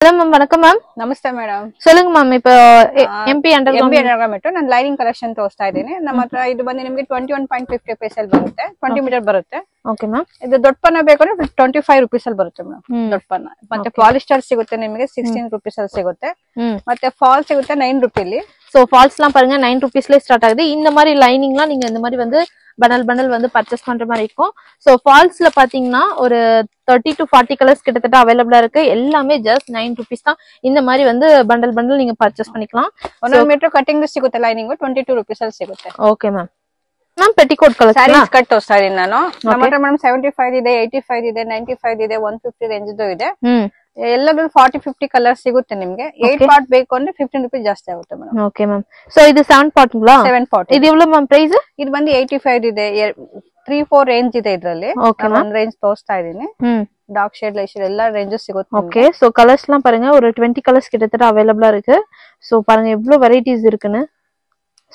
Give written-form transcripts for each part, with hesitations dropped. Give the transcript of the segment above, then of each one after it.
Hello ma'am, வணக்கம் ma'am. ನಮಸ್ತೆ madam. சொல்லுங்க ma'am. இப்போ MP ಅಂಡರ್ಗಾರ್ಮೆಂಟ್ ನಾನು ಲೈನಿಂಗ್ ಕಲೆಕ್ಷನ್ ತೋರಿಸ್ತಾ ಇದ್ದೀನಿ. ನಮ್ಮ ಹತ್ರ ಇದು ಬಂದು ನಿಮಗೆ 21.50 rupees ಅಲ್ಲಿ ಬರುತ್ತೆ. 20 ಮೀಟರ್ ಬರುತ್ತೆ. Okay ma'am. ಇದು ದೊಡ್ಡ ಪನ್ನ ಬೇಕಂದ್ರೆ 25 rupees ಅಲ್ಲಿ ಬರುತ್ತೆ ಮೇಡಮ್. ದೊಡ್ಡ ಪನ್ನ. ಮತ್ತೆ ಪಾಲಿಸ್ಟರ್ ಸಿಗುತ್ತೆ ನಿಮಗೆ 16 rupees ಅಲ್ಲಿ ಸಿಗುತ್ತೆ. ಮತ್ತೆ ಫಾಲ್ ಸಿಗುತ್ತೆ 9 rupees. சோ ஃபால்ஸ்லாம் பாருங்க 9 rupeesல ஸ்டார்ட் ஆகுது. இந்த மாதிரி லைனிங்லாம் நீங்க இந்த மாதிரி வந்து பண்டல் வந்து பர்ச்சேஸ் பண்ற மாதிரி இருக்கும். சோ ஃபால்ஸ்ல பாத்தீங்கன்னா ஒரு 30 to 40 கலர்ஸ் கிட்டத்தட்ட அவைலபிளா இருக்கு. எல்லாமே ஜஸ்ட் 9 rupees தான். இந்த மாதிரி வந்து பண்டல் நீங்க பர்ச்சேஸ் பண்ணிக்கலாம். 1 மீಟರ್ ಕಟಿಂಗ್ ಸಿಗುತ್ತೆ ಲೈನಿಂಗ್ 22 rupees ಅಲ್ಲಿ ಸಿಗುತ್ತೆ. Okay ma'am. Ma'am petticoat collection saris cut ತೋರಿಸ್ತಾ ಇದೀನಿ ನಾನು. ನಮ್ಮ ಹತ್ರ ಮೇಡಮ್ 75 ಇದೆ, 85 ಇದೆ, 95 ಇದೆ, 150 ರೇಂಜ್ ಇದೆ. ಎಲ್ಲದೂ 40-50 ಕಲರ್ಸ್ ಸಿಗುತ್ತೆ ನಿಮಗೆ. 8 ಪಾರ್ಟ್ ಬೇಕು ಅಂದ್ರೆ 15 rupees ಜಾಸ್ತಿ ಆಗುತ್ತೆ ಮೇಡಮ್. Okay ma'am. ಸೋ ಇದು 7 ಪಾರ್ಟ್ங்களா? 7 ಪಾರ್ಟ್. ಇದು ಎவ்வளவு ಮ್ಯಾಮ್ ಪ್ರೈಸ್? ಇದು ಬಂದು 85 ಇದೆ, 3-4 ರೇಂಜ್ ಇದೆ ಇದರಲ್ಲಿ. ಒಂದು ರೇಂಜ್ ತೋರಿಸ್ತಾ ಇದೀನಿ. டார்க் ஷேட் லைட் ஷேட் எல்லா ரேஞ்சஸ் சிಗುತ್ತೆ. ஓகே. சோ கலர்ஸ்லாம் பாருங்க ஒரு 20 கலர்ஸ் கிட்டத்தட்ட அவைலபிளா இருக்கு. சோ பாருங்க எவ்வளவு வெரைட்டிஸ் இருக்குன்னு.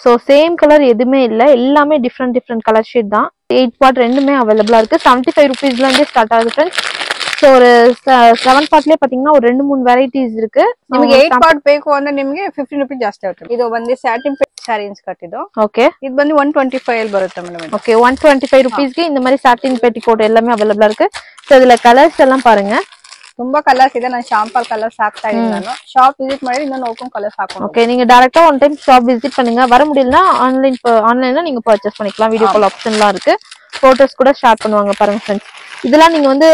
சோ சேம் கலர் எதுமே இல்ல, எல்லாமே டிஃபரண்ட் கலர் ஷேட் தான். 8 பார்ட் ரெண்டுமே அவைலபிளா இருக்கு. 75 rupeesல இருந்தே ஸ்டார்ட் ஆகுது फ्रेंड्स. சோ ஒரு 7 பார்ட்லயே பாத்தீங்கன்னா ஒரு 2-3 வெரைட்டிஸ் இருக்கு. ನಿಮಗೆ 8 ಪಾರ್ಟ್ ಬೇಕು ಅಂದ್ರೆ ನಿಮಗೆ 15 rupees ಜಾಸ್ತಿ ಆಗುತ್ತೆ. ಇದು ಬಂದು ಸ್ಯಾಟಿನ್ ಸಾರೀಸ್ ಕಟ್ ಇದು. ಓಕೆ. ಇದು ಬಂದು 125 ಅಲ್ಲಿ ಬರುತ್ತೆ ಮೇಡಮ್. ಓಕೆ. 125 rupeesಗೆ இந்த மாதிரி சாட்டின் பெட்டிகோட் எல்லாமே அவைலபிளா இருக்கு. சோ இதுல கலர்ஸ் எல்லாம் பாருங்க. ತುಂಬಾ ಕಲರ್ಸ್ ಇದೆ. ನಾನು ಶಾಂಪಲ್ ಕಲರ್ಸ್ ಹಾಕ್ತಾ ಇದೀನಿ. ನಾನು ಶಾಪ್ ವಿಸಿಟ್ ಮಾಡಿ ಇನ್ನೂ ನೋಡ್ಕೊಂಡು ಕಲರ್ಸ್ ಹಾಕೊಂಡು. ஓகே. நீங்க டைரக்டா ஒன் டைம் ஷாப் விசிட் பண்ணுங்க. வர முடியலனா ஆன்லைன்ல நீங்க பர்ச்சேஸ் பண்ணிக்கலாம். வீடியோ கால் ஆப்ஷன்லாம் இருக்கு. போட்டோஸ் கூட ஷேர் பண்ணுவாங்க பாருங்க फ्रेंड्स. இதெல்லாம் நீங்க வந்து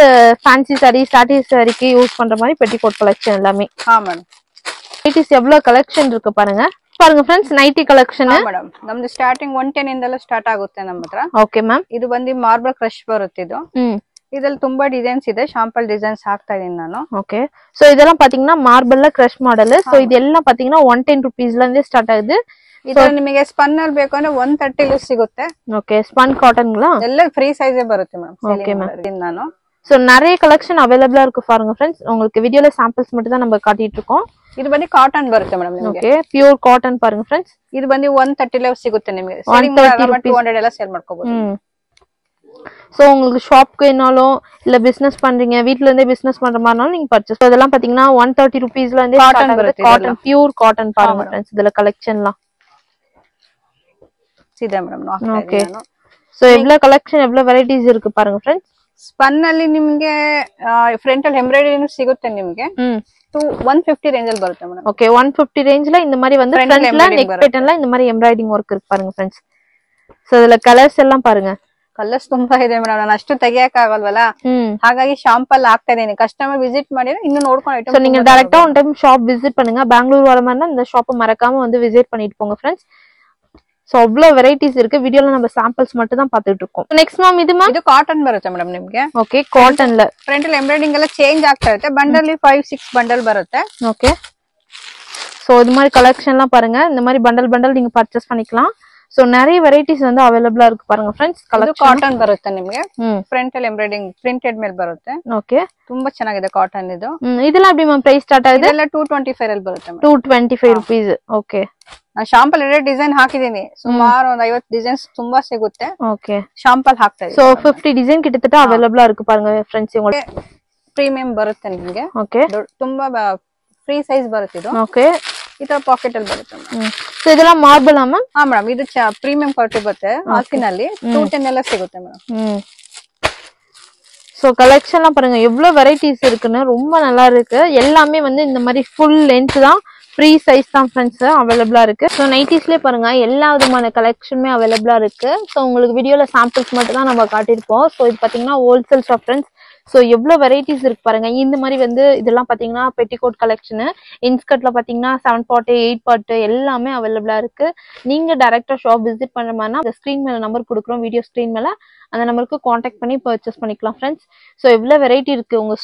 ஃபேன்சி சாரி, சாட்டி சாரிக்கு யூஸ் பண்ற மாதிரி பெட்டிகோட் கலெக்ஷன் எல்லாமே. மேடம். நைட்டிஸ் எவ்வளவு கலெக்ஷன் இருக்கு பாருங்க. பாருங்க फ्रेंड्स நைட்டி கலெக்ஷன். ಮೇಡಮ್ ನಮ್ದು ಸ್ಟಾರ್ಟಿಂಗ್ 110 ಇಂದಲ್ಲ ಸ್ಟಾರ್ಟ್ ಆಗುತ್ತೆ ನಮ್ಮ ಹತ್ರ. Okay ma'am. ಇದು ಬಂದು ಮಾರ್ಬಲ್ ಕ್ರಶ್ ಬರುತ್ತೆ ಇದು. ಇದರಲ್ಲಿ ತುಂಬಾ ಡಿಸೈನ್ಸ್ ಇದೆ. ಶಾಂಪಲ್ ಡಿಸೈನ್ಸ್ ಹಾಕ್ತಾ ಇದೀನಿ ನಾನು. ಓಕೆ. சோ இதெல்லாம் பாத்தீங்கன்னா மார்பிள்ல கிரஷ் மாடல். சோ இது எல்லாம் பாத்தீங்கன்னா 110 rupeesல இருந்தே ஸ்டார்ட் ஆகுது. ಇದು ನಿಮಗೆ ಸ್ಪನ್ ಅಲ್ಲಿ ಬೇಕು ಅಂದ್ರೆ 130 ಸಿಗುತ್ತೆ. ಓಕೆ. ಸ್ಪನ್ ಕಾಟನ್ங்களா? ಎಲ್ಲ ಫ್ರೀ ಸೈಜೇ ಬರುತ್ತೆ ಮೇಡಂ. Okay ma'am. ನಾನು சோ நிறைய கலெக்ஷன் அவைலபிளா இருக்கு பாருங்க फ्रेंड्स. உங்களுக்கு வீடியோல சாம்பிள்ஸ் மட்டும் தான் நம்ம காட்டிட்டு இருக்கோம். ಇದು ಬಂದು ಕಾಟನ್ ಬರುತ್ತೆ ಮೇಡಂ ನಿಮಗೆ. ಓಕೆ. ಪ್ಯೂರ್ ಕಾಟನ್ ಪಾருங்க ಫ್ರೆಂಡ್ಸ್. ಇದು ಬಂದು 130 ಸಿಗುತ್ತೆ ನಿಮಗೆ. 200 ಎಲ್ಲ ಸೇಲ್ ಮಾಡ್ಕೋಬಹುದು. சோ உங்களுக்கு ஷாப்க்கு வேணாலும் இல்ல பிசினஸ் பண்றீங்க, வீட்ல இருந்தே பிசினஸ் பண்ற மாதிரினாலும் நீங்க பர்ச்சேஸ். இதெல்லாம் பாத்தீங்கன்னா 130 rupeesல இருந்தே காட்டன் ಬರುತ್ತೆ. காட்டன் பியூர் காட்டன் பாருங்க फ्रेंड्स. இதுல கலெக்ஷன்லாம் ಇದೆ ಮೇಡಂ. ಓಕೆ. சோ எவ்வளவு கலெக்ஷன் எவ்வளவு வெரைட்டிஸ் இருக்கு பாருங்க फ्रेंड्स. ಸ್ಪನ್ ಅಲ್ಲಿ ನಿಮಗೆ ಫ್ರಂಟ್ ಅಲ್ಲಿ ಎಂಬ್ರಾಯ್ಡರಿ ಸಿಗುತ್ತೆ ನಿಮಗೆ. 150 ರೇಂಜ್ ಅಲ್ಲಿ ಬರುತ್ತೆ ಮೇಡಂ. ಓಕೆ. 150 ರೇಂಜ್ல இந்த மாதிரி வந்து ஃப்ரண்ட்ல நெக் பேட்டர்ன்ல இந்த மாதிரி எம்ப்ராய்டிங் வர்க் இருக்கு பாருங்க फ्रेंड्स. சோ இதுல கலர்ஸ் எல்லாம் பாருங்க. ಕಲರ್ಸ್ ತುಂಬಾ ಇದೆ ಮೇಡಮ್. ನಾನು ಅಷ್ಟು ತೆಗಿಯಕ್ ಆಗಲ್ವಲ್ಲ, ಹಾಗಾಗಿ ಶಾಂಪಲ್ ಹಾಕ್ತಾ ಇದೀನಿ. ಕಸ್ಟಮರ್ ವಿಸಿಟ್ ಮಾಡಿದ್ರೆ ಇನ್ನು ನೋಡ್ಕೊಂಡು ಐಟಮ್. சோ நீங்க டைரக்டா ஒன் டைம் ஷாப் விசிட் பண்ணுங்க. பெங்களூர் வர மாதிரினா இந்த ஷாப்பை மறக்காம வந்து விசிட் பண்ணிட்டு போங்க फ्रेंड्स. சோ அவ்வளவு வெரைட்டிஸ் இருக்கு. வீடியோல நம்ம சாம்பிள்ஸ் மட்டும் தான் பாத்துட்டு இருக்கோம். நெக்ஸ்ட் மேம் இது மேம். ಇದು ಕಾಟನ್ ಬರುತ್ತೆ ಮೇಡಮ್ ನಿಮಗೆ. ಓಕೆ. ಕಾಟನ್ல ಫ್ರಂಟ್ ಅಲ್ಲಿ ಎಂಬ್ರಾಯ್ಡಿಂಗ್ ಎಲ್ಲ ಚೇಂಜ್ ಆಗ್ತಾ ಇರುತ್ತೆ. ಬಂಡಲ್ 5-6 ಬಂಡಲ್ ಬರುತ್ತೆ. ஓகே. சோ இது மாதிரி கலெக்ஷன்லாம் பாருங்க. இந்த மாதிரி பண்டல் நீங்க பர்ச்சேஸ் பண்ணிக்கலாம். சோ நிறைய வெரைட்டிஸ் வந்து ಅವೇಲೇಬಲ್ இருக்கு பாருங்க फ्रेंड्स. ಇದು ಕಾಟನ್ ಬರುತ್ತೆ ನಿಮಗೆ. ಫ್ರಂಟ್ ಅಲ್ಲಿ ಎಂಬ್ರಾಯ್ಡಿಂಗ್ ಪ್ರಿಂಟೆಡ್ ಮೇಲೆ ಬರುತ್ತೆ. ಓಕೆ. ತುಂಬಾ ಚೆನ್ನಾಗಿದೆ ಕಾಟನ್ ಇದು. ಇದೆಲ್ಲ எப்படி மேம் ಪ್ರೈಸ್ ಸ್ಟಾರ್ಟ್ ಆಗಿದೆ? ಇದೆಲ್ಲ 225 ಅಲ್ಲಿ ಬರುತ್ತೆ ಮೇಡಂ. 225 rupees. ಓಕೆ. ನಾನು ಶಾಂಪಲ್ ಎರಡು ಡಿಸೈನ್ ಹಾಕಿದೀನಿ. ಸುಮಾರು ಒಂದು 50 ಡಿಸೈನ್ಸ್ ತುಂಬಾ ಸಿಗುತ್ತೆ. ಓಕೆ. ಶಾಂಪಲ್ ಹಾಕ್ತಾ ಇದೀನಿ. சோ 50 டிசைன் கிட்டத்தட்ட அவைலபிளா இருக்கு பாருங்க फ्रेंड्स. உங்களுக்கு ಪ್ರೀಮಿಯಂ ಬರುತ್ತೆ ನಿಮಗೆ. ಓಕೆ. ತುಂಬಾ ಫ್ರೀ ಸೈಜ್ ಬರುತ್ತೆ ಇದು. ಓಕೆ. ಈ ತರ ಪಾಕೆಟ್ ಅಲ್ಲಿ ಬರುತ್ತೆ. ಸೋ ಇದೆಲ್ಲ ಮಾರ್ಬಲ್ ಮ್ಯಾಮ್? ಹಾ ಮೇಡಮ್. ಇದು ಪ್ರೀಮಿಯಂ ಕ್ವಾಲಿಟಿ ಬರುತ್ತೆ. ಮಾರ್ಕಿನಲ್ಲಿ 210 ಎಲ್ಲ ಸಿಗುತ್ತೆ ಮೇಡಮ್. சோ கலெக்ஷன்லாம் பாருங்க எவ்வளவு வெரைட்டிஸ் இருக்குன்னு. ரொம்ப நல்லா இருக்கு. எல்லாமே வந்து இந்த மாதிரி ஃபுல் லென்த் தான். ஃப்ரீ சைஸ் தான் ஃப்ரெண்ட்ஸ் அவைலபிளா இருக்கு. ஸோ நைட்டிஸ்லேயே பாருங்க எல்லா விதமான கலெக்ஷனுமே அவைலபிளா இருக்கு. ஸோ உங்களுக்கு வீடியோல சாம்பிள்ஸ் மட்டும் தான் நம்ம காட்டியிருப்போம். ஸோ இது பாத்தீங்கன்னா ஹோல்சேல் ஷாப் ஃப்ரெண்ட்ஸ். ஸோ எவ்வளவு வெரைட்டிஸ் இருக்கு பாருங்க. இந்த மாதிரி வந்து இதெல்லாம் பாத்தீங்கன்னா பெட்டிகோட் கலெக்ஷனு. இன்ஸ்கர்ட்ல பாத்தீங்கன்னா 7 பார்ட் 8 பார்ட் எல்லாமே அவைலபிளா இருக்கு. நீங்க டைரக்டா ஷாப் விசிட் பண்ற மாதிரினா அந்த ஸ்கிரீன் மேல நம்பர் கொடுக்குறோம். வீடியோ ஸ்கிரீன் மேல அந்த நம்பருக்கு காண்டாக்ட் பண்ணி பர்ச்சேஸ் பண்ணிக்கலாம் ஃப்ரெண்ட்ஸ். ஸோ எவ்வளவு வெரைட்டி இருக்கு. உங்க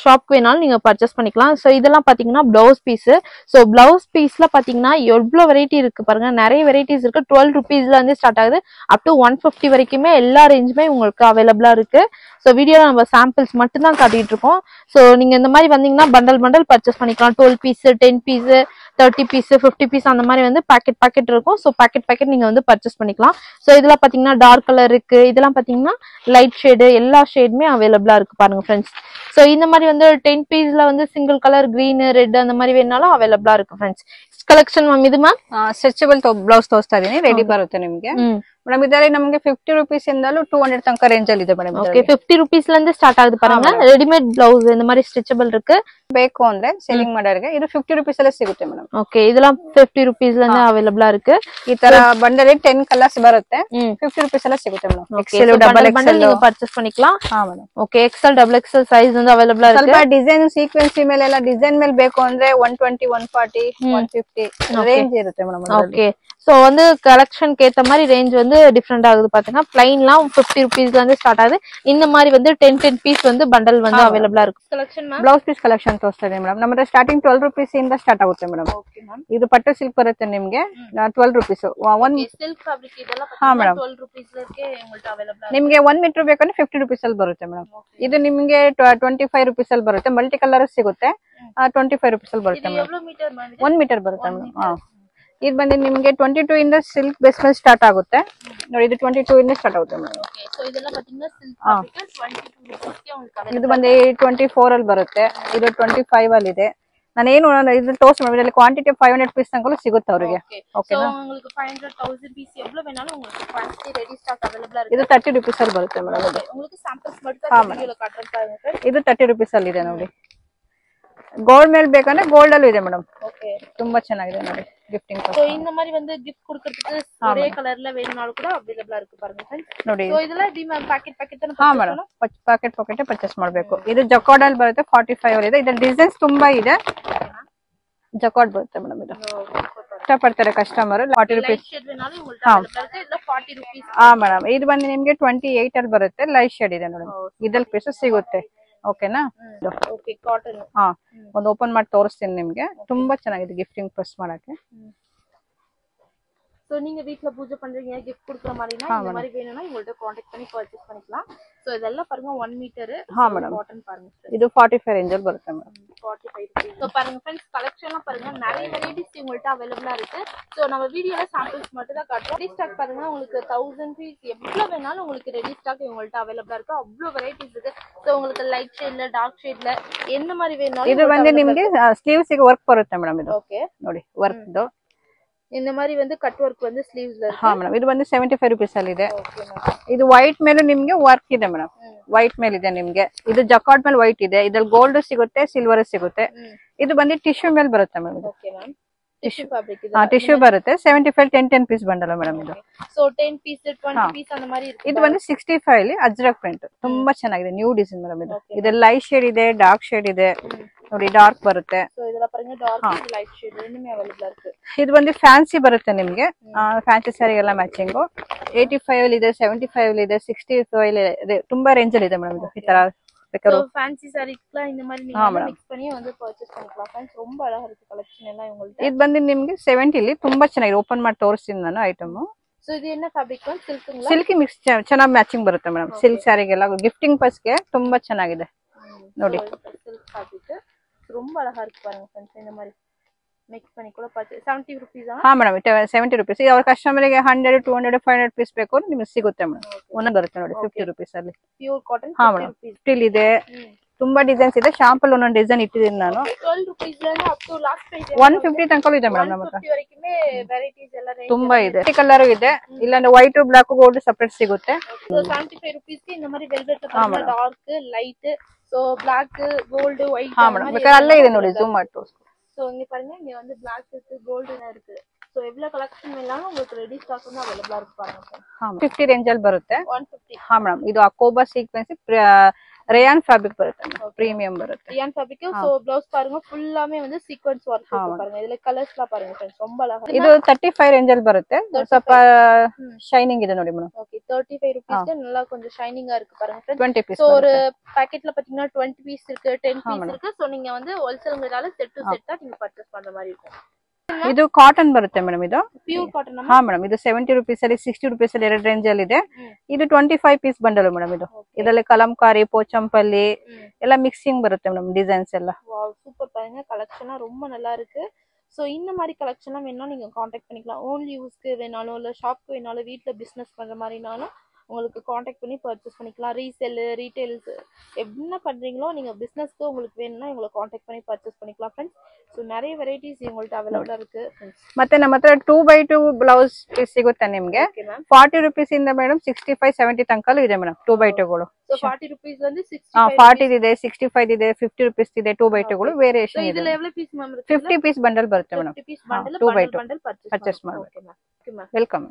ஷாப்க்கு வேணாலும் நீங்க பர்ச்சேஸ் பண்ணிக்கலாம். ஸோ இதெல்லாம் பாத்தீங்கன்னா பிளவுஸ் பீஸ். ஸோ பிளவுஸ் பீஸ்ல பாத்தீங்கன்னா எவ்வளவு வெரைட்டி இருக்கு பாருங்க. நிறைய வெரைட்டிஸ் இருக்கு. 12 rupeesல இருந்து ஸ்டார்ட் ஆகுது. அப் டு 150 வரைக்குமே எல்லா ரேஞ்சுமே உங்களுக்கு அவைலபிளா இருக்கு. ஸோ வீடியோல நம்ம சாம்பிள்ஸ் மட்டும் தான் காட்டிட்டு இருக்கோம். ஸோ நீங்க இந்த மாதிரி வந்தீங்கன்னா பண்டல் பர்ச்சேஸ் பண்ணிக்கலாம். 12 பீஸ், 10 பீஸ், 30 பீஸ், 50 பீஸ் அந்த மாதிரி வந்து பாக்கெட் இருக்கும். ஸோ பாக்கெட் நீங்க வந்து பர்ச்சேஸ் பண்ணிக்கலாம். ஸோ இதுல பாத்தீங்கன்னா டார்க் கலர் இருக்கு, இதெல்லாம் பாத்தீங்கன்னா லைட் ஷேடு, எல்லா ஷேடுமே அவைலபிளா இருக்கு பாருங்க ஃப்ரெண்ட்ஸ். சோ இந்த மாதிரி வந்து 10 பீஸ்ல வந்து சிங்கிள் கலர் கிரீன் ரெட் அந்த மாதிரி வேணாலும் அவைலபிளா இருக்கு ஃப்ரெண்ட்ஸ். ಕಲೆಕ್ಷನ್ ಮ್ಯಾಮ್ ಇದು ಮ್ಯಾಮ್ ಸ್ಟ್ರೆಚಬಲ್ ಬ್ಲೌಸ್ ತೋರಿಸ್ತಾ ಇದೀನಿ, ರೆಡಿ ಬರುತ್ತೆ ನಿಮ್ಗೆ ಮೇಡಮ್. ಇದರಲ್ಲಿ ನಮಗೆ 50 ರೂಪೀಸ್ ಇಂದಲೂ 200 ತನಕ ರೇಂಜ್ ಅಲ್ಲಿ ಇದೆ ಮೇಡಮ್. ಓಕೆ 50 ರೂಪೀಸ್ல இருந்து ஸ்டார்ட் ஆகுது பாருங்க. ரெடிமேட் பிளவுஸ் இந்த மாதிரி ஸ்ட்ரெச்சபிள் இருக்கு. ಬೇಕು ಅಂದ್ರೆ ಸೆಲ್ಲಿಂಗ್ ಮಾಡೋರಿಗೆ ಇದು 50 ರೂಪೀಸ್ ಅಲ್ಲೇ ಸಿಗುತ್ತೆ ಮೇಡಮ್. ಓಕೆ ಇದೆல்லாம் 50 ರೂಪೀಸ್ல இருந்து அவைலபிளா இருக்கு. ಈ ತರ ಬಂಡಲ್ 10 ಕಲರ್ಸ್ ಬರುತ್ತೆ, 50 ರೂಪೀಸ್ ಅಲ್ಲೇ ಸಿಗುತ್ತೆ ಮೇಡಮ್. ಎಕ್ಸೆಲ್ ಡಬಲ್ ಎಕ್ಸೆಲ್ நீங்க ಪರ್ಚೇಸ್ பண்ணிக்கலாம். ಹಾ madam. Okay XL double XL size வந்து அவைலபிளா இருக்கு. ಸ್ವಲ್ಪ ಡಿಸೈನ್ ಸೀಕ್ವೆನ್ಸ್ ಮೇಲೆ ಎಲ್ಲ ಡಿಸೈನ್ ಮೇಲೆ ಬೇಕು ಅಂದ್ರೆ 120 140 150 ರೇಂಜ್ ಇರುತ್ತೆ ಮೇಡಮ್. ஓகே சோ வந்து கலெக்ஷனுக்கு ஏத்த மாதிரி ரேஞ்ச் வந்து டிஃபரெண்ட் ஆகுது பாத்தீங்கன்னா. பிளைன்லாம் 50 ரூபீஸ்ல இருந்து ஸ்டார்ட் ஆகுது. இந்த மாதிரி வந்து 10 பீஸ் வந்து பண்டல் வந்து அவைலபிளா இருக்கு. Collection ma'am blouse piece collection ತೋರಿಸ್ತಾ ಇದೆ ಮೇಡಮ್. ನಮ್ಮತ್ರ ಸ್ಟಾರ್ಟಿಂಗ್ 12 ರೂಪೀಸ್ ಇಂದ ಸ್ಟಾರ್ಟ್ ಆಗುತ್ತೆ ಮೇಡಮ್. Okay ma'am. ಇದು ಪಟ್ಟು ಸಿಲ್ಕ್ ಬರುತ್ತೆ ನಿಮ್ಗೆ 12 ರೂಪೀಸ್. ಒನ್ ಸಿಲ್ಕ್ ಫ್ಯಾಬ್ರಿಕ್ ಇದೆಲ್ಲ ಹಾ ಮೇಡಮ್ 12 ರೂಪೀಸ್ ಗೆ ನಿಮಗೆ ಅವೈಲಬಲ್. ನಿಮ್ಗೆ 1 ಮೀಟರ್ ಬೇಕಂದ್ರೆ 50 ರೂಪೀಸ್ ಅಲ್ಲಿ ಬರುತ್ತೆ ಮೇಡಮ್. ಇದು ನಿಮ್ಗೆ 25 ರೂಪೀಸ್ ಅಲ್ಲಿ ಬರುತ್ತೆ. ಮಲ್ಟಿ ಕಲರ್ ಸಿಗುತ್ತೆ, 25 ರೂಪೀಸ್ ಅಲ್ಲಿ ಬರುತ್ತೆ ಮೇಡಮ್. 1 ಮೀಟರ್ ಬರುತ್ತೆ ಮೇಡಮ್. ಹಾ ಇದು ಬಂದು ನಿಮ್ಗೆ 22 ಇಂದ ಸಿಲ್ಕ್ ಬೇಸ್ ಮೇಲೆ ಸ್ಟಾರ್ಟ್ ಆಗುತ್ತೆ ನೋಡಿ. ಇದು 22 ಇಂದ ಸ್ಟಾರ್ಟ್ ಆಗುತ್ತೆ ಮೇಡಮ್. ಸೋ ಇದೆಲ್ಲ ಪಾಟಿಂಗ್ ಸಿಲ್ಕ್ ಫ್ಯಾಬ್ರಿಕ್ 22 ರೂಪೀಸ್ ಗೆ உங்களுக்கு ಇದು ಬಂದು 24 ಅಲ್ಲಿ ಬರುತ್ತೆ. ಇದು 25 ಅಲ್ಲಿ ಇದೆ. ನಾನೇನು ಇದು ಟೋಸ್ಟ್ ಮಾಡಿ ಇದರಲ್ಲಿ ಕ್ವಾಂಟಿಟಿ 500 ಪೀಸ್ ತನಕ ಸಿಗುತ್ತೆ ಅವರಿಗೆ. ಓಕೆನಾ? ಸೋ உங்களுக்கு 500 1000 பீஸ் எவ்வளவு வேணாலும் உங்களுக்கு குவாண்டிட்டி ரெடி ஸ்டாக் அவேலபிளா இருக்கு. ಇದು 30 ರೂಪೀಸ್ ಅಲ್ಲಿ ಬರುತ್ತೆ ಮೇಡಮ್. ಇದು உங்களுக்கு சாம்பிள்ஸ் மட்டும் வீடியோல ಕಾಟ್றேன் பாருங்க. ಇದು 30 ರೂಪೀಸ್ ಅಲ್ಲಿ ಇದೆ ನೋಡಿ. ಗೋಲ್ಡ್ ಮೇಲೆ ಬೇಕಂದ್ರೆ ಗೋಲ್ಡ್ ಅಲ್ಲೂ ಇದೆ ಮೇಡಮ್. ಓಕೆ ತುಂಬಾ ಚೆನ್ನಾಗಿದೆ ನೋಡಿ ಗಿಫ್ಟಿಂಗ್. சோ இந்த மாதிரி வந்து gift கொடுக்கிறதுக்கு ஒரே கலர்ல வேணும்னாலும் கூட அவேலபிளா இருக்கு பாருங்க फ्रेंड्स ನೋಡಿ. சோ இதெல்லாம் டி மேம் ಪ್ಯಾಕೆಟ್ ತಾನೆ. ಹಾ ಮೇಡಮ್ ಪ್ಯಾಕೆಟ್ ಪರ್ಚೇಸ್ ಮಾಡಬೇಕು. ಇದು ಜಕಾರ್ಡ್ ಅಲ್ಲಿ ಬರುತ್ತೆ 45 ಅಲ್ಲಿ ಇದೆ. ಇದರ ಡಿಸೈನ್ಸ್ ತುಂಬಾ ಇದೆ. ಜಕಾರ್ಡ್ ಬರುತ್ತೆ ಮೇಡಮ್. ಇದು ಇಷ್ಟಪಡ್ತಾರೆ ಕಸ್ಟಮರ್. 40 ರೂಪೀಸ್ ಶೇಡ್ வேணாலும் உங்களுக்கு அவேலபிளா இருக்கு. ಇದೆಲ್ಲ 40 ರೂಪೀಸ್. ಹಾ ಮೇಡಮ್. ಇದು ಬಂದು ನಿಮ್ಗೆ 28 ಅಲ್ಲಿ ಬರುತ್ತೆ. ಲೈಟ್ ಶೇಡ್ ಇದೆ ನೋಡಿ. ಇದ್ರಲ್ಲಿ ಪೀಸ್ ಸಿಗುತ್ತೆ. ಓಕೆನಾ? Okay cotton. ಹಾ ಒಂದು ಓಪನ್ ಮಾಡಿ ತೋರಿಸ್ತೀನಿ ನಿಮ್ಗೆ. ತುಂಬಾ ಚೆನ್ನಾಗಿದೆ ಗಿಫ್ಟಿಂಗ್ ಪರ್ಸ್ ಮಾಡಕ್ಕೆ. சோ நீங்க வீட்ல பூஜை பண்றீங்க, gift கொடுக்குற மாதிரினா இந்த மாதிரி வேணும்னா இவங்கள்ட்ட कांटेक्ट பண்ணி பர்ச்சேஸ் பண்ணிக்கலாம். சோ இதெல்லாம் பாருங்க 1 மீட்டர் காட்டன் பாருங்க. ಇದು 45 ರೇಂಜ್ ಅಲ್ಲಿ ಬರುತ್ತೆ ಮೇಡಮ್. 45 rupees. சோ பாருங்க फ्रेंड्स கலெக்ஷன்லாம் பாருங்க நிறைய வெரைட்டிஸ் இவங்கள்ட்ட அவேலபிளா இருக்கு. சோ நம்ம வீடியோல சாம்பிள்ஸ் மட்டும் தான் காட்டுறோம். ரெடி ஸ்டாக் பாருங்க உங்களுக்கு 1000 பீஸ் எவ்வளவு வேணாலும் உங்களுக்கு ரெடி ஸ்டாக் இவங்கள்ட்ட அவேலபிளா இருக்கு. அவ்வளவு வெரைட்டிஸ் இருக்கு. சோ உங்களுக்கு லைட் ஷேட்ல டார்க் ஷேட்ல என்ன மாதிரி வேணாலும். ಇದು ಬಂದು ನಿಮಗೆ ಸ್ಲೀವ್ಸ್ ಗೆ ವರ್ಕ್ ಬರುತ್ತೆ ಮೇಡಮ್. ಇದು ಓಕೆ ನೋಡಿ ವರ್ಕ್ ಇದು இந்த மாதிரி வந்து ಕಟ್ ವರ್ಕ್ வந்து ಸ್ಲೀವ್ಸ್ ல ಇருக்கு. ಹಾ ಮೇಡಮ್. ಇದು ಬಂದು 75 ರೂಪೀಸ್ ಅಲ್ಲಿ ಇದೆ. ಇದು ವೈಟ್ ಮೇಲೆ ನಿಮ್ಗೆ ವರ್ಕ್ ಇದೆ ಮೇಡಮ್. ವೈಟ್ ಮೇಲೆ ಇದೆ ನಿಮ್ಗೆ. ಇದು ಜಕಾರ್ಡ್ ಮೇಲೆ ವೈಟ್ ಇದೆ. ಇದ್ರಲ್ಲಿ ಗೋಲ್ಡ್ ಸಿಗುತ್ತೆ, ಸಿಲ್ವರ್ ಸಿಗುತ್ತೆ. ಇದು ಬಂದು ಟಿಶ್ಯೂ ಮೇಲೆ ಬರುತ್ತೆ madam. Okay ma'am. Tissue fabric ಇದೆ. ಟಿಶ್ಯೂ ಬರುತ್ತೆ 75 10 ಪೀಸ್ ಬಂಡಲ್ ಮೇಡಮ್. ಇದು ಸೋ 10 ಪೀಸ್ 20 ಪೀಸ್ அந்த மாதிரி இருக்கு. ಇದು ಬಂದು 65 ಅಲ್ಲಿ ಅಜ್ರಕ್ ಪ್ರಿಂಟ್ ತುಂಬಾ ಚೆನ್ನಾಗಿದೆ. New design madam. ಇದು ಇದರಲ್ಲಿ ಲೈಟ್ ಶೇಡ್ ಇದೆ, ಡಾರ್ಕ್ ಶೇಡ್ ಇದೆ ನೋಡಿ. ಡಾರ್ಕ್ ಬರುತ್ತೆ. ಸೋ ಇದೆಲ್ಲ ಪಾருங்க ಡಾರ್ಕ್ ಲೈಟ್ ಶೇಡ್ ரெண்டுமே अवेलेबल இருக்கு. ಇದು ಬಂದು ಫ್ಯಾನ್ಸಿ ಬರುತ್ತೆ ನಿಮ್ಗೆ. ಫ್ಯಾನ್ಸಿ ಸ್ಯಾರಿ ಎಲ್ಲ ಮ್ಯಾಚಿಂಗ್ 85 ಅಲ್ಲಿ ಇದೆ, 75 ಅಲ್ಲಿ ಇದೆ, 65 ಅಲ್ಲಿ ಇದೆ. ತುಂಬಾ ರೇಂಜ್ ಅಲ್ಲಿ ಇದೆ ಮೇಡಮ್. ಇದು ಈ ತರ ಬೇಕಾದ್ರೆ ಫ್ಯಾನ್ಸಿ ಸ್ಯಾರಿಕ್லாம் இந்த மாதிரி நீங்க மிக்ஸ் பண்ணி வந்து ಪರ್ಚೇಸ್ பண்ணிக்கலாம் फ्रेंड्स. ரொம்ப அழகா இருக்கு கலெக்ஷன் எல்லாம் இவங்கள்ட்ட. ಇದು ಬಂದು ನಿಮ್ಗೆ 70 ಅಲ್ಲಿ ತುಂಬಾ ಚೆನ್ನಾಗಿದೆ. ಓಪನ್ ಮಾಡಿ ತೋರಿಸ್ತೀನಿ ನಾನು ಐಟಮ್. ಸೋ ಇದು என்ன ಫ್ಯಾಬ್ರಿಕ್ ಒಂದು ಸಿಲ್ಕ್ங்களா? ಸಿಲ್ಕಿ ಮಿಕ್ಸ್ ಚೆನ್ನಾಗಿ ಮ್ಯಾಚಿಂಗ್ ಬರುತ್ತೆ ಮೇಡಮ್. ಸಿಲ್ಕ್ ಸ್ಯಾರಿಗೆಲ್ಲ ಗಿಫ್ಟಿಂಗ್ ಪರ್ಸ್ಗೆ ತುಂಬಾ ಚೆನ್ನಾಗಿದೆ ನೋಡಿ. ಸಿಲ್ಕ್ ಫ್ಯಾಬ್ರಿಕ್ ரொம்ப அழகா இருக்கு பாருங்க फ्रेंड्स. இந்த மாதிரி மிக்ஸ் பண்ணி கூட பர்ಚೇಸ್ 70 ರೂಪೀಸ್. ಹಾ ಮೇಡಮ್ 70 ರೂಪೀಸ್. ಅವ್ರ ಕಸ್ಟಮರ್ ಗೆ 100 200 500 ಪೀಸ್ ಬೇಕು ನಿಮಗೆ ಸಿಗುತ್ತೆ ಮೇಡಮ್. ಒಂದೇ ಬರುತ್ತೆ ನೋಡಿ 50 ರೂಪೀಸ್ ಅಲ್ಲಿ ಪ್ಯೂರ್ ಕಾಟನ್ 50 ರೂಪೀಸ್. ಸ್ಟಿಲ್ ಇದೆ. ತುಂಬಾ ಡಿಸೈನ್ಸ್ ಇದೆ. ಶಾಂಪಲ್ ಒಂದೊಂದು ಡಿಸೈನ್ ಇಟ್ಟಿದ್ದೀನಿ ನಾನು. 12 ರೂಪೀಸ್ ಲ ಅಪ್ ಟು ಲಾಸ್ಟ್ ಪ್ರೈಸ್ 150 ತನಕ ಇದೆ ಮೇಡಮ್. ನಮ್ಮ ಹತ್ರ 150 ವರೆಗೆ ವೆರೈಟೀಸ್ ಎಲ್ಲ ರೇಂಜ್ ತುಂಬಾ ಇದೆ. ಕಲರ್ ಇದೆ. ಇಲ್ಲಾಂದ್ರೆ ವೈಟ್ ಬ್ಲಾಕ್ ಗೋಲ್ಡ್ ಸೆಪರೇಟ್ ಸಿಗುತ್ತೆ. ಸೋ 75 ರೂಪೀಸ್ ಗೆ இந்த மாதிரி ವೆಲ್ವೆಟ್ ல dark light so black gold white. ಹಾ ಮೇಡಮ್ ಬೇಕಾದ್ರೆ ಅಲ್ಲೇ ಇದೆ ನೋಡಿ. ಜೂಮ್ ಮಾಡಿ ತೋರಿಸ್ತೀನಿ. சோ இங்க பாருங்க இங்க வந்து black இருக்கு, gold இருக்கு. சோ எவ்வளவு கலெக்ஷன் வேணாலும் உங்களுக்கு ரெடி ஸ்டாக் வந்து அவேலபிளா இருக்கு பாருங்க. ಹಾ 50 ರೇಂಜ್ ಅಲ್ಲಿ ಬರುತ್ತೆ. 150. ಹಾ ಮೇಡಮ್. ಇದು ಅಕೋಬಾ ಸೀಕ್ವೆನ್ಸ್ ರೇಯಾನ್ ಫ್ಯಾಬ್ರಿಕ್ ಬರುತ್ತೆ. ಪ್ರೀಮಿಯಂ ಬರುತ್ತೆ. Rayon fabric. சோ ப்ளவுஸ் பாருங்க ஃபுல்லாமே வந்து சீக்வென்ஸ் வர்க் இருக்கு பாருங்க. இதுல கலர்ஸ்லாம் பாருங்க फ्रेंड्स ரொம்ப அழகா. ಇದು 35 ರೇಂಜ್ ಅಲ್ಲಿ ಬರುತ್ತೆ. ಸ್ವಲ್ಪ ಶೈನಿಂಗ್ ಇದೆ ನೋಡಿ ಮೇಡಮ್. ಓಕೆ 35 ರೂಪೀಸ್ ಗೆ நல்லா கொஞ்சம் ஷைனிங்கா இருக்கு பாருங்க फ्रेंड्स. 20 பீஸ். சோ ஒரு பாக்கெட்ல பாத்தீங்கன்னா 20 பீஸ் இருக்கு, 10 பீஸ் இருக்கு. சோ நீங்க வந்து ஹோல்சேல்ங்கறதால செட் டு செட்டா நீங்க பர்ச்சேஸ் பண்ற மாதிரி இருக்கும். ಇದು ಕಾಟನ್ ಬರುತ್ತೆ ಮೇಡಮ್. ಇದು ಪ್ಯೂರ್ ಕಾಟನ್. ಹಾ ಮೇಡಮ್. ಇದು 70 ರೂಪೀಸ್ ಅಲ್ಲಿ 60 ರೂಪೀಸ್ ಅಲ್ಲಿ ಎರಡು ರೇಂಜ್ ಅಲ್ಲಿ ಇದೆ. ಇದು 25 ಪೀಸ್ ಬಂಡಲ್ ಮೇಡಮ್. ಇದು ಇದರಲ್ಲಿ ಕಲಂಕಾರಿ ಪೋಚಂಪಲ್ಲಿ ಎಲ್ಲ ಮಿಕ್ಸಿಂಗ್ ಬರುತ್ತೆ ಮೇಡಮ್. ಡಿಸೈನ್ಸ್ ಎಲ್ಲ ವಾವ್ ಸೂಪರ್ பாருங்க. கலெக்ஷனா ரொம்ப நல்லா இருக்கு. ஸோ இந்த மாதிரி கலெக்ஷன்லாம் வேணாலும் நீங்கள் காண்டாக்ட் பண்ணிக்கலாம். ஓன்லி யூஸ்க்கு வேணாலும் இல்லை ஷாப்க்கு வேணாலும் வீட்டில் பிஸ்னஸ் பண்ணுற மாதிரினாலும் உங்களுக்கு காண்டாக்ட் பண்ணி பர்ச்சேஸ் பண்ணிக்கலாம். ரீசெல்லு ரீட்டைல்ஸ் என்ன பண்ணுறீங்களோ நீங்கள் பிஸ்னஸ்க்கு உங்களுக்கு வேணும்னா இவங்களை காண்டாக்ட் பண்ணி பர்ச்சேஸ் பண்ணிக்கலாம் ஃப்ரெண்ட்ஸ். ஸோ நிறைய வெரைட்டிஸ் இவங்கள்ட்ட ಅವೇಲೇಬಲ್ ಇರುತ್ತೆ ಫ್ರೆಂಡ್ಸ್. ಮತ್ತೆ ನಮ್ಮ ಹತ್ರ 2x2 ಬ್ಲೌಸ್ ಪೀಸ್ ಸಿಗುತ್ತೆ ನಿಮಗೆ. 40 ರೂಪೀಸ್ ಇಂದ ಮೇಡಮ್ 65-70 ತನಕ ಇದೆ ಮೇಡಮ್ 2x2 ಗಳು. ಸೊ 40 ರೂಪೀಸ್ ಅಂದ್ರೆ 40 ಇದೆ, 65 ಇದೆ, 50 ರೂಪೀಸ್ ಇದೆ 2x2 ಗಳು ವೇರಿಯೇಷನ್ ಇದೆ. ಇದೆಲ್ಲ ಎவ்வளவு ಪೀಸ್ ಮ್ಯಾಮ್ ಇರುತ್ತೆ? 50 ಪೀಸ್ ಬಂಡಲ್ ಬರುತ್ತೆ ಮೇಡಮ್. 50 ಪೀಸ್ ಬಂಡಲ್ ಪರ್ಚೇಸ್ ಪರ್ಚೇಸ್ ಮಾಡಬೇಕು. ವೆಲ್ಕಮ್.